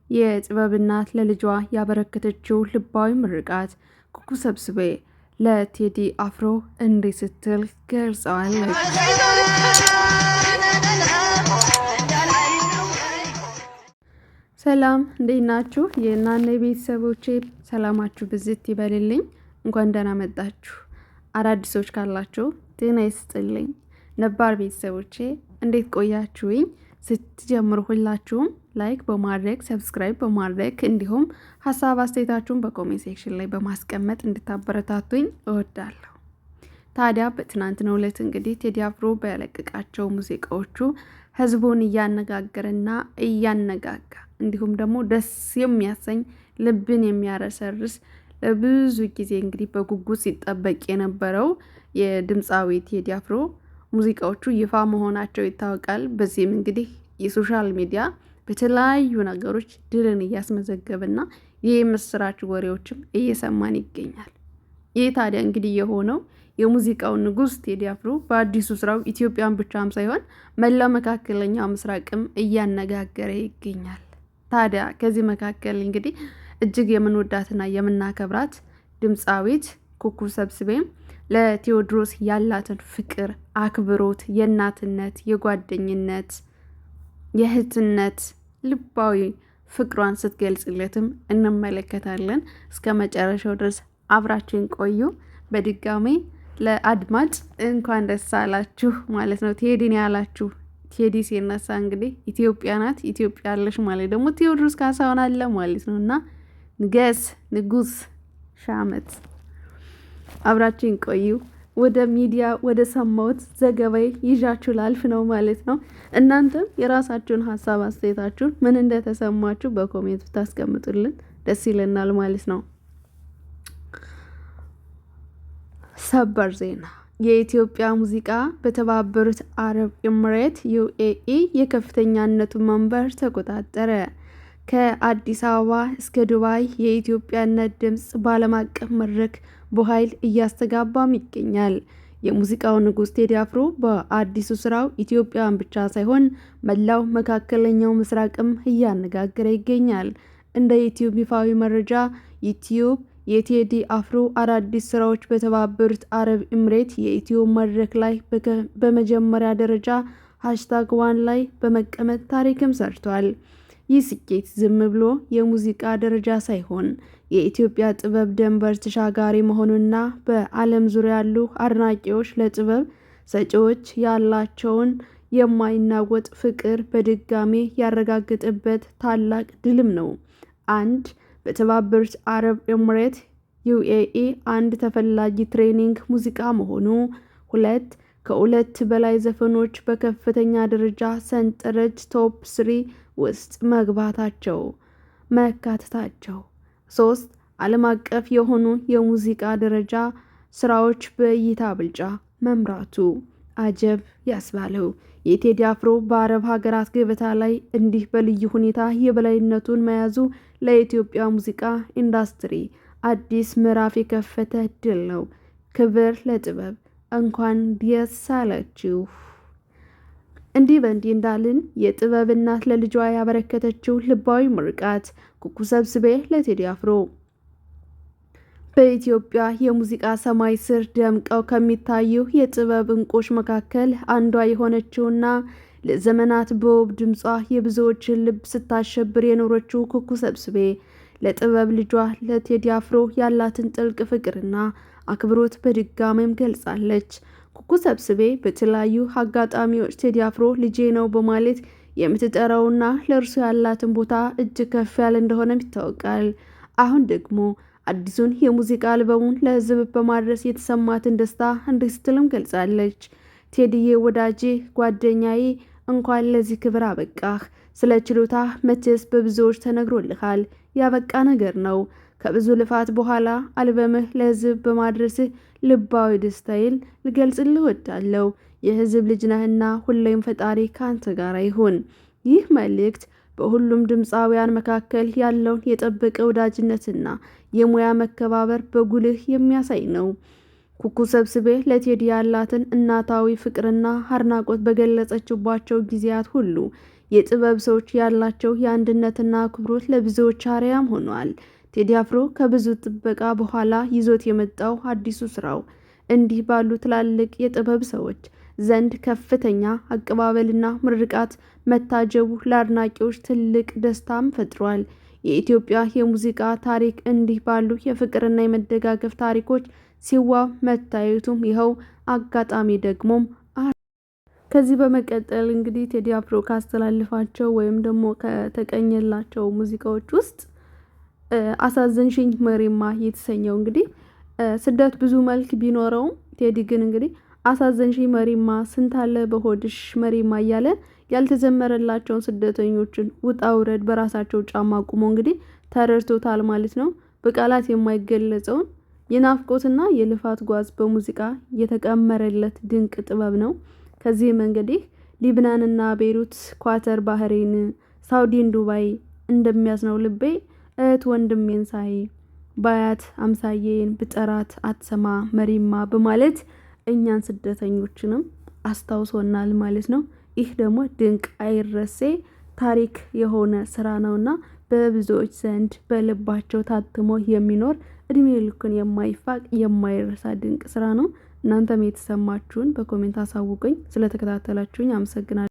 የጥበብ እናት ለልጇ ያበረከተችው ልባዊ ምርቃት ኩኩ ሰብስቤ ለቴዲ አፍሮ እንዲህ ስትል ገልጸዋለች። ሰላም እንዴት ናችሁ? የእናንተ ቤተሰቦቼ ሰላማችሁ ብዝት ይበልልኝ። እንኳን ደህና መጣችሁ። አዳዲሶች ካላችሁ ጤና ይስጥልኝ። ነባር ቤተሰቦቼ እንዴት ቆያችሁኝ? ስትጀምሩ ሁላችሁም ላይክ በማድረግ ሰብስክራይብ በማድረግ እንዲሁም ሀሳብ አስተያየታችሁን በኮሜንት ሴክሽን ላይ በማስቀመጥ እንድታበረታቱኝ እወዳለሁ። ታዲያ በትናንትናው ዕለት እንግዲህ ቴዲ አፍሮ በለቀቃቸው ሙዚቃዎቹ ህዝቡን እያነጋገረና እያነጋጋ እንዲሁም ደግሞ ደስ የሚያሰኝ ልብን የሚያረሰርስ ለብዙ ጊዜ እንግዲህ በጉጉት ሲጠበቅ የነበረው የድምፃዊ ቴዲ አፍሮ ሙዚቃዎቹ ይፋ መሆናቸው ይታወቃል። በዚህም እንግዲህ የሶሻል ሚዲያ በተለያዩ ነገሮች ድልን እያስመዘገበና የምስራች ወሬዎችም እየሰማን ይገኛል። ይህ ታዲያ እንግዲህ የሆነው የሙዚቃው ንጉስ ቴዲ አፍሮ በአዲሱ ስራው ኢትዮጵያን ብቻም ሳይሆን መላው መካከለኛው ምስራቅም እያነጋገረ ይገኛል። ታዲያ ከዚህ መካከል እንግዲህ እጅግ የምንወዳትና የምናከብራት ድምፃዊት ኩኩ ሰብስቤ ለቴዎድሮስ ያላትን ፍቅር፣ አክብሮት፣ የእናትነት፣ የጓደኝነት፣ የእህትነት ልባዊ ፍቅሯን ስትገልጽለትም እንመለከታለን። እስከ መጨረሻው ድረስ አብራችሁን ቆዩ። በድጋሚ ለአድማጭ እንኳን ደስ አላችሁ ማለት ነው። ቴዲን ያላችሁ ቴዲ ሲነሳ እንግዲህ ኢትዮጵያ ናት፣ ኢትዮጵያ አለሽ ማለት ደግሞ ቴዎድሮስ ካሳሁን አለ ማለት ነው። እና ንጉስ ሻመት አብራችሁን ቆዩ። ወደ ሚዲያ ወደ ሰማሁት ዘገባዬ ይዣችሁ ላልፍ ነው ማለት ነው። እናንተም የራሳችሁን ሀሳብ አስተያየታችሁን ምን እንደተሰማችሁ በኮሜንት ብታስቀምጡልን ደስ ይለናል ማለት ነው። ሰበር ዜና የኢትዮጵያ ሙዚቃ በተባበሩት አረብ ኤምሬት ዩኤኢ የከፍተኛነቱ መንበር ተቆጣጠረ። ከአዲስ አበባ እስከ ዱባይ የኢትዮጵያነት ድምፅ በዓለም አቀፍ መድረክ በኃይል እያስተጋባም ይገኛል። የሙዚቃው ንጉስ ቴዲ አፍሮ በአዲሱ ስራው ኢትዮጵያን ብቻ ሳይሆን መላው መካከለኛው ምስራቅም እያነጋገረ ይገኛል። እንደ ዩቲዩብ ይፋዊ መረጃ ዩቲዩብ የቴዲ አፍሮ አዳዲስ ስራዎች በተባበሩት አረብ ኤምሬት የዩቲዩብ መድረክ ላይ በመጀመሪያ ደረጃ #1 ላይ በመቀመጥ ታሪክም ሰርቷል። ይህ ስኬት ዝም ብሎ የሙዚቃ ደረጃ ሳይሆን የኢትዮጵያ ጥበብ ድንበር ተሻጋሪ መሆኑና በዓለም ዙሪያ ያሉ አድናቂዎች ለጥበብ ሰጪዎች ያላቸውን የማይናወጥ ፍቅር በድጋሜ ያረጋገጠበት ታላቅ ድልም ነው። በተባበሩት አረብ ኤምሬት ዩኤኢ አንድ ተፈላጊ ትሬኒንግ ሙዚቃ መሆኑ፣ 2 ከ2 በላይ ዘፈኖች በከፍተኛ ደረጃ ሰንጠረዥ ቶፕ 3 ውስጥ መካተታቸው፣ 3 ዓለም አቀፍ የሆኑ የሙዚቃ ደረጃ ስራዎች በእይታ ብልጫ መምራቱ አጀብ ያስባለው የቴዲ አፍሮ በአረብ ሀገራት ገበታ ላይ እንዲህ በልዩ ሁኔታ የበላይነቱን መያዙ ለኢትዮጵያ ሙዚቃ ኢንዱስትሪ አዲስ ምዕራፍ የከፈተ ድል ነው። ክብር ለጥበብ፣ እንኳን ደስ አላችሁ። እንዲህ በእንዲህ እንዳልን የጥበብ እናት ለልጇ ያበረከተችው ልባዊ ምርቃት ኩኩ ሰብስቤ ለቴዲ አፍሮ በኢትዮጵያ የሙዚቃ ሰማይ ስር ደምቀው ከሚታዩ የጥበብ እንቁዎች መካከል አንዷ የሆነችውና ለዘመናት በውብ ድምጿ የብዙዎችን ልብ ስታሸብር የኖረችው ኩኩ ሰብስቤ ለጥበብ ልጇ ለቴዲ አፍሮ ያላትን ጥልቅ ፍቅርና አክብሮት በድጋሜም ገልጻለች። ኩኩ ሰብስቤ በተለያዩ አጋጣሚዎች ቴዲ አፍሮ ልጄ ነው በማለት የምትጠራውና ለእርሱ ያላትን ቦታ እጅግ ከፍ ያለ እንደሆነም ይታወቃል። አሁን ደግሞ አዲሱን የሙዚቃ አልበሙን ለህዝብ በማድረስ የተሰማትን ደስታ እንዲህ ስትልም ገልጻለች። ቴዲዬ ወዳጄ፣ ጓደኛዬ እንኳን ለዚህ ክብር አበቃህ። ስለ ችሎታ መቼስ በብዙዎች ተነግሮልሃል። ያበቃ ነገር ነው። ከብዙ ልፋት በኋላ አልበምህ ለህዝብ በማድረስህ ልባዊ ደስታዬን ልገልጽልህ እወዳለሁ። የህዝብ ልጅ ነህና ሁሌም ፈጣሪ ከአንተ ጋር ይሁን። ይህ መልእክት በሁሉም ድምፃውያን መካከል ያለውን የጠበቀ ወዳጅነትና የሙያ መከባበር በጉልህ የሚያሳይ ነው። ኩኩ ሰብስቤ ለቴዲ ያላትን እናታዊ ፍቅርና አድናቆት በገለጸችባቸው ጊዜያት ሁሉ የጥበብ ሰዎች ያላቸው የአንድነትና አክብሮት ለብዙዎች አርያም ሆኗል። ቴዲ አፍሮ ከብዙ ጥበቃ በኋላ ይዞት የመጣው አዲሱ ስራው እንዲህ ባሉ ትላልቅ የጥበብ ሰዎች ዘንድ ከፍተኛ አቀባበልና ምርቃት መታጀቡ ለአድናቂዎች ትልቅ ደስታም ፈጥሯል። የኢትዮጵያ የሙዚቃ ታሪክ እንዲህ ባሉ የፍቅርና የመደጋገፍ ታሪኮች ሲዋብ መታየቱም ይኸው አጋጣሚ ደግሞም ከዚህ በመቀጠል እንግዲህ ቴዲ አፍሮ ካስተላልፋቸው ወይም ደግሞ ከተቀኘላቸው ሙዚቃዎች ውስጥ አሳዘንሽኝ መሪማ የተሰኘው እንግዲህ ስደት ብዙ መልክ ቢኖረውም ቴዲ ግን እንግዲህ አሳዘንሽኝ መሪማ ስንታለ በሆድሽ መሪማ እያለ ያልተዘመረላቸውን ስደተኞችን ውጣ ውረድ በራሳቸው ጫማ ቁሞ እንግዲህ ተረድቶታል ማለት ነው። በቃላት የማይገለጸውን የናፍቆትና የልፋት ጓዝ በሙዚቃ የተቀመረለት ድንቅ ጥበብ ነው። ከዚህም እንግዲህ ሊብናንና ቤይሩት፣ ኳተር፣ ባህሬን፣ ሳውዲን፣ ዱባይ እንደሚያዝነው ልቤ እህት ወንድሜን ሳይ ባያት አምሳዬን ብጠራት አትሰማ መሪማ በማለት እኛን ስደተኞችንም አስታውሶናል ማለት ነው። ይህ ደግሞ ድንቅ አይረሴ ታሪክ የሆነ ስራ ነውና በብዙዎች ዘንድ በልባቸው ታትሞ የሚኖር እድሜ ልኩን የማይፋቅ የማይረሳ ድንቅ ስራ ነው። እናንተም የተሰማችሁን በኮሜንት አሳውቁኝ። ስለተከታተላችሁኝ አመሰግናለሁ።